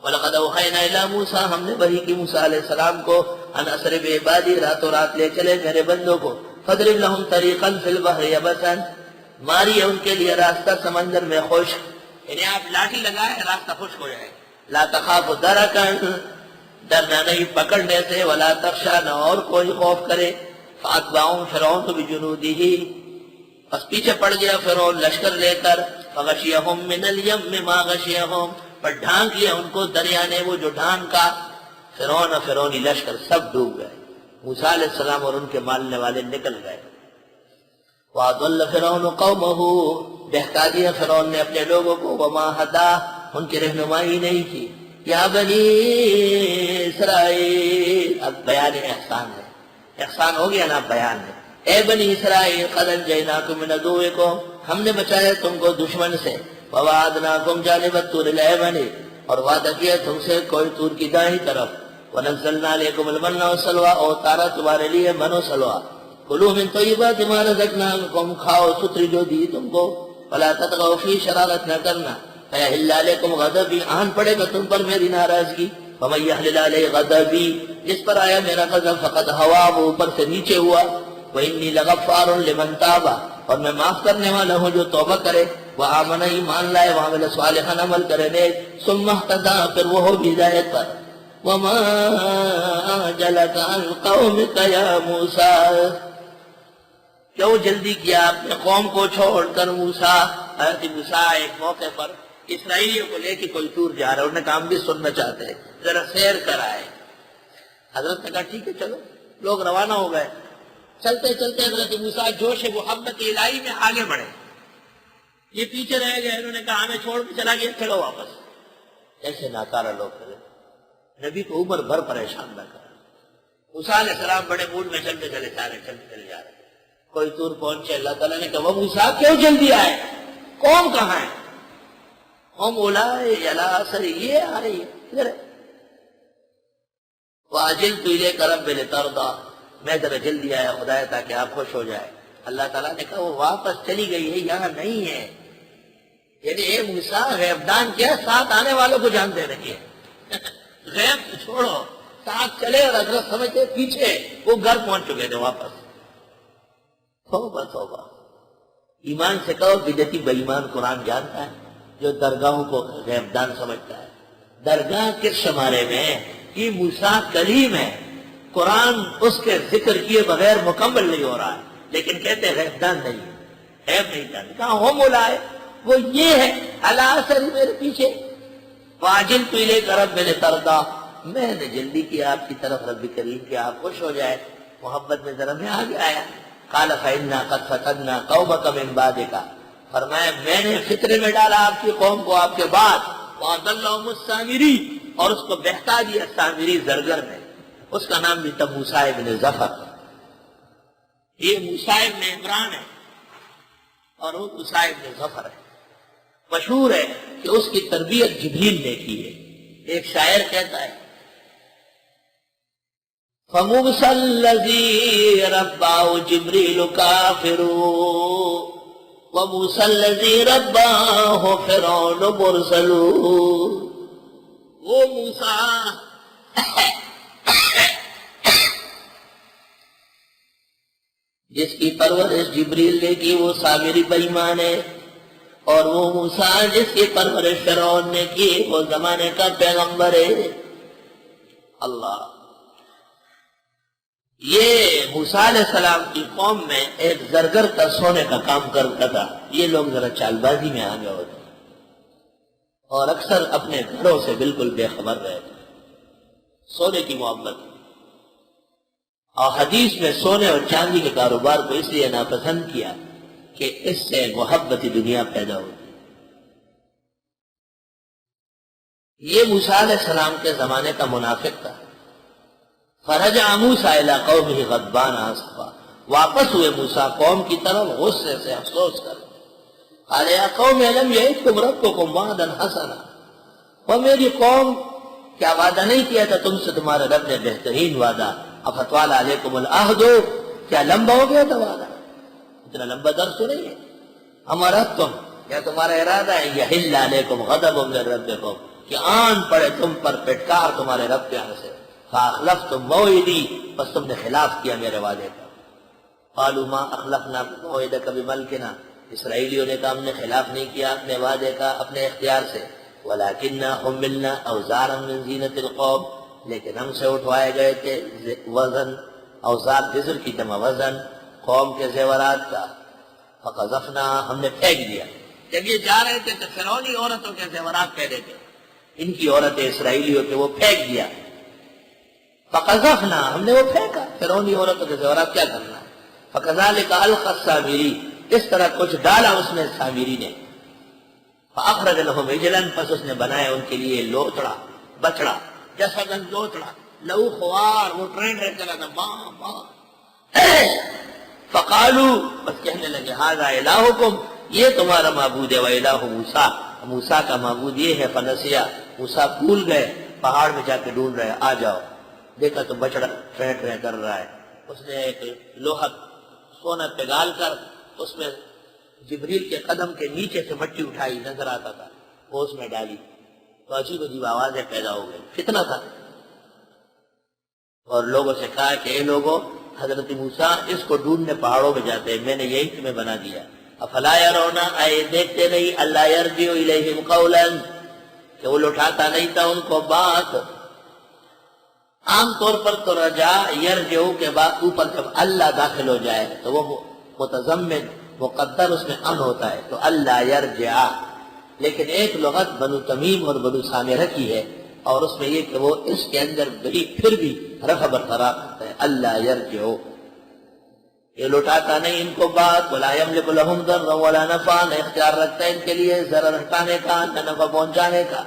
وَلَقَدْ أَوْحَيْنَا إِلَىٰ مُوسَىٰ ہم نے وحی کی موسیٰ علیہ السلام کو ان اسر بعبادی راتوں رات لے چلے میرے بندوں کو فَاضْرِبْ لَهُمْ طَرِيقًا فِي الْبَحْرِ يَبَسًا ماری ان کے لیے راستہ سمندر میں خشک، یعنی آپ لاٹھی لگائے راستہ خشک ہو جائے. لا تخاف درکن ڈرنا نہیں پکڑنے سے، ولا تخشا نہ اور کوئی خوف کرے. فَأَتْبَعُهُمْ فِرْعَوْنُ بِجُنُودِهِ پس پیچھے پڑ گیا فرعون لشکر لے کر. فَغَشِيَهُمْ مِنَ الْيَمِّ مَا غَشِيَهُمْ پر ڈھانک لیا ان کو دریا نے وہ جو ڈھانکا. فرعون اور فرعونی لشکر سب ڈوب گئے، موسیٰ علیہ السلام اور ان کے ماننے والے نکل گئے. وَأَضَلَّ فِرْعَوْنُ قَوْمَهُ بہکا دیا فرعون نے اپنے لوگوں کو. وَمَا هَدَىٰ ان کی رہنمائی نہیں کی. یا بنی اسرائیل اب بیان احسان ہے، احسان ہو گیا نا بیان ہے. اے بنی اسرائیل قد انجیناکم من عدوکم ہم نے بچایا تم کو دشمن سے. وَوَعَدْنَاكُمْ جَانِبَ الطُّورِ الْأَيْمَنِ اور وعدہ کیا تم سے کوئی طور کی دائیں طرف. وَنَزَّلْنَا عَلَيْكُمُ الْمَنَّ وَالسَّلْوَىٰ اور اتارا تمہارے لیے من و سلویٰ. کُلُوا مِن طَیِّبَاتِ مَا رَزَقْنَاکُمْ کھاؤ ستری جو دی تم کو. وَلَا تَطْغَوْا فِیہ شرارت نہ کرنا. فَیَحِلَّ عَلَیکُمْ غَضَبِی آن پڑے گا تم پر میری ناراضگی. وَمَن یَحْلِلْ عَلَیہ غَضَبِی جس پر آیا میرا غضب فقط ہوا وہ اوپر سے نیچے ہوا. وَإِنِّی لَغَفَّارٌ لِمَن تَابَ اور میں معاف کرنے والا ہوں جو توبہ کرے. وَآمَنَ ایمان لائے وَعَمِلَ صَالِحًا عمل کرے نیک. ثُمَّ اهْتَدَىٰ پھر وہ ہو بھی ہدایت پر. وَمَا أَعْجَلَكَ عَنْ قَوْمِكَ يَا مُوسَىٰ کیوں جلدی کیا اپنے قوم کو چھوڑ کر موسیٰ. حضرت موسیٰ ایک موقع پر اسرائیلیوں کو لے کے کوئی ٹور جا رہا ہے، انہوں نے کہا ہم بھی سننا چاہتے ہیں ذرا سیر کر آئے. حضرت نے کہا ٹھیک ہے چلو. لوگ روانہ ہو گئے. چلتے چلتے حضرت موسیٰ جوش محبت الہی میں آگے بڑھے. یہ پیچھے رہ گئے، انہوں نے کہا ہمیں چھوڑ کے چلا گیا چلو واپس. ایسے ناکارہ لوگ کرے نبی کو عمر بھر پریشان نہ کرا. موسیٰ علیہ السلام بڑے موڈ میں چلتے چلے جا رہے چلتے چلے جا رہے. کوئی طور پہنچے اللہ تعالیٰ نے کہا وہ موسیٰ کیوں جلدی آئے، قوم کہاں ہے؟ ہم اولائے علی اثر یہ آ رہی ہے ادھر ہے. وَعَجِلْتُ إِلَيْكَ رَبِّ لِتَرْضَىٰ میں ذرا جلدی آیا خدایا تاکہ آپ خوش ہو جائے. اللہ تعالیٰ نے کہا وہ واپس چلی گئی ہے یہاں نہیں ہے. یعنی اے موسیٰ غیبدان کیا ساتھ آنے والوں کو جانتے رہیے. غیب چھوڑو ساتھ چلے اور حضرت سمجھتے پیچھے وہ گھر پہنچ چکے تھے واپس. توبہ توبہ. ایمان سے کہو بدعتی بے ایمان قرآن جانتا ہے جو درگاہوں کو غیبدان سمجھتا ہے. درگاہ کس شمارے میں یہ موسیٰ کلیم ہے، قرآن اس کے ذکر کیے بغیر مکمل نہیں ہو رہا ہے، لیکن کہتے ہیں غیبدان نہیں ہے، غیب نہیں جانتے. کہاں ہم اولائے وہ یہ ہے علی اثر میرے پیچھے. وَعَجِلْتُ إِلَيْكَ رَبِّ لِتَرْضَىٰ میں نے جلدی کیا آپ کی طرف رب کریم کہ آپ خوش ہو جائے. محبت میں ذرا میں آگے آیا. قَالَ فَإِنَّا قَدْ فَتَنَّا قَوْمَكَ مِن بَعْدِكَ فرمایا میں نے فطرے میں ڈالا آپ کی قوم کو آپ کے بعد. وَأَضَلَّهُمُ السَّامِرِي اور اس کو بہتا دیا سامری زرگر میں. اس کا نام بھی تھا موسیٰ ابن ظفر. یہ موسیٰ ابن عمران ہے اور وہ موسیٰ ابن ظفر ہے. مشہور ہے کہ اس کی تربیت جبریل نے کی ہے. ایک شاعر کہتا ہے فَمُوسَى الَّذِي رَبَّاهُ جِبْرِيلُ كَافِرٌ وَمُوسَى الَّذِي رَبَّاهُ فِرْعَوْنُ مُرْسَلٌ. وہ موسیٰ جس کی پرورش جبریل نے کی وہ سامری بے ایمان ہے، اور وہ موسیٰ جس کی پرورش فرعون نے کی وہ زمانے کا پیغمبر ہے. اللہ. یہ موسیٰ علیہ السلام کی قوم میں ایک زرگر کا سونے کا کام کرتا تھا. یہ لوگ ذرا چال بازی میں آگے ہوتے اور اکثر اپنے گھروں سے بالکل بے خبر رہتے. سونے کی محبت اور حدیث میں سونے اور چاندی کے کاروبار کو اس لیے ناپسند کیا کہ اس سے محبت دنیا پیدا ہوتی. یہ موسیٰ علیہ السلام کے زمانے کا منافق تھا. فرجع موسیٰ الی قومہ غضبان آسفا واپس ہوئے موسیٰ قوم کی طرف غصے سے افسوس کر. قال یا قوم الم یعدکم ربکم وعدا حسنا وہ میری قوم کیا وعدہ نہیں کیا تھا تم سے تمہارے رب نے بہترین وعدہ. افتوال علیکم العہد کیا لمبا ہو گیا تھا وعدہ؟ اتنا لمبا درس تو نہیں ہے. ہمارا تم کیا تمہارا ارادہ ہے یحل علیکم غضب من ربکم کہ آن پڑے تم پر پٹکار تمہارے رب کے آنے سے، فاخلفتم موعدی، بس تم نے خلاف کیا میرے وعدے کا۔ قالوا ما اخلفنا موعدک بملکنا، اسرائیلیوں نے کہا ہم نے خلاف نہیں کیا اپنے وعدے کا اپنے اختیار سے، ولکننا حملنا اوزارا من زینت القوم، لیکن ہم سے اٹھوائے گئے تھے وزن، اوزار جزر کی جمع وزن، قوم کے زیورات کا، فقذفنا، ہم نے پھینک دیا۔ جب یہ جا رہے تھے تو فرعونی عورتوں کے زیورات پہنے تھے، ان کی عورتیں اسرائیلیوں کے، وہ پھینک دیا۔ فقذفنا، ہم نے وہ پھینکا، فرعونی عورتوں کے زیورات کیا کرنا ہے۔ فکذالک القی السامری، اس طرح کچھ ڈالا اس میں سامری نے۔ فاخرج لهم عجلا، پس اس نے بنایا ان کے لیے لوتڑا، بچڑا، جسدا لوتڑا، لہو خوار، وہ ٹرین رہ چلا تھا، ماں ماں۔ فقالوا، بس کہنے لگے ھذا الہکم، یہ تمہارا معبود ہے، والہ موسیٰ، موسیٰ کا معبود یہ ہے۔ فنسیا، موسیٰ بھول گئے، پہاڑ میں جا کے ڈھونڈ رہے، آ جاؤ، دیکھا تو بچڑا ٹرین ٹرین کر رہا ہے۔ اس نے ایک لوہا سونا پگال کر اس میں جبریل کے قدم کے نیچے سے مٹی اٹھائی، نظر آتا تھا، وہ اس میں ڈالی، تو عجیب عجیب آوازیں پیدا ہو گئی، فتنہ تھا۔ اور لوگوں سے کہا کہ اے لوگوں، حضرت موسیٰ اس کو ڈھونڈنے پہاڑوں میں جاتے ہیں، میں نے یہی تمہیں بنا دیا۔ افلا یرون، اے دیکھتے نہیں، اللہ یرجع الیہم قولا، کہ وہ لوٹاتا نہیں تھا ان کو بات۔ عام طور پر تو رجا یرجع کے بعد اوپر جب اللہ داخل ہو جائے تو وہ متضمن مقدر اس میں ان ہوتا ہے، تو اللہ یرجع۔ لیکن ایک لغت بنو تمیم اور بنو سامرہ کی ہے، اور اس میں یہ کہ وہ اس کے اندر بھی پھر بھی رفع برقرار کرتا ہے، اللہ یرجع، یہ لوٹاتا نہیں ان کو بات۔ ولا یملک لهم ضرا ولا نفعا، نہ اختیار رکھتا ہے ان کے لیے ضرر ہٹانے کا نہ نفع پہنچانے کا۔